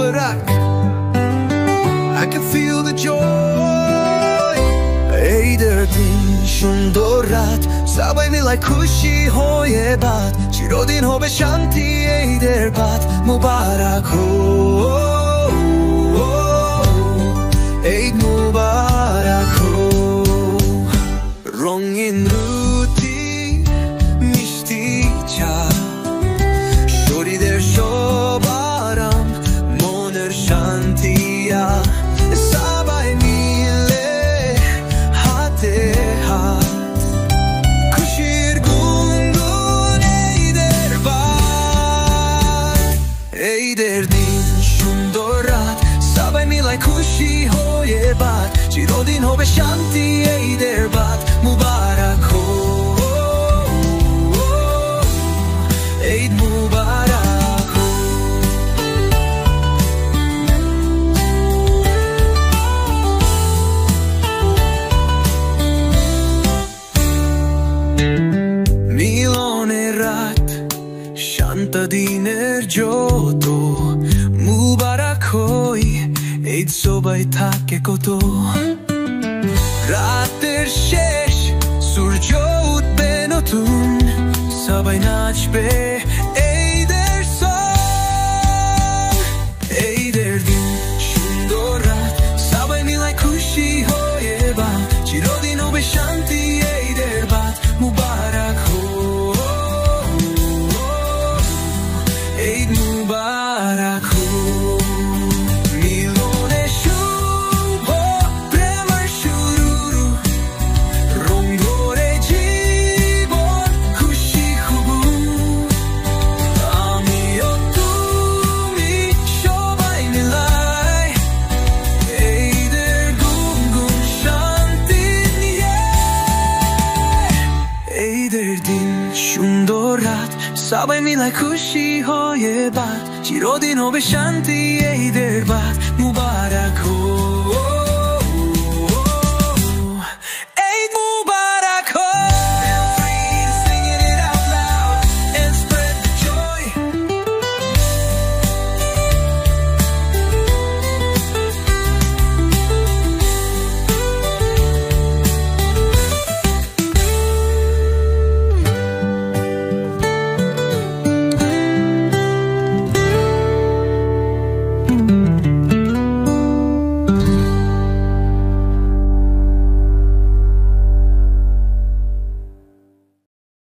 Mubarak I can feel the joy ঈদের দিন সুন্দর রাত সবাই মিলে খুশি হয়ে বাত চিরদিন হবে শান্তি ঈদের বাত মুবারক হো ঈদ মুবারক হো রঙিন রুটি মিষ্টি চা শরীরের সব আরাম মনের শান্তি সবাই মিলে হাতে হাত খুশির গুনগুন ঈদের বাত ঈদের দিন সুন্দর রাত সবাই মিলে খুশি হয়ে বাত চিরদিন হবে শান্তি ঈদের বাত মুবারক হো ঈদ মুবারক হো মিলনের রাত শান্ত দিনের জ্যোত মুবারক হই ঈদ সবাই থাকে কত রাতের শেষ সূর্য উঠবে নতুন সবাই নাচবে ঈদের সং ঈদের দিন সুন্দর রাত সবাই মিলে খুশি হয়ে বাত চিরদিন হবে শান্তি ঈদের বাত মুবারক হো ঈদ মুবারক হো মিলনের শুভ প্রেমের শুরু রং ভরে জীবন খুশি হব আমিও তুমি সবাই মিলাই ঈদের গুনগুন শান্তি নিয়ে ঈদের দিন সুন্দর রাত সবাই মিলে খুশি হয়ে বাত চিরদিন হবে শান্তি ঈদের বাত মুবারক হো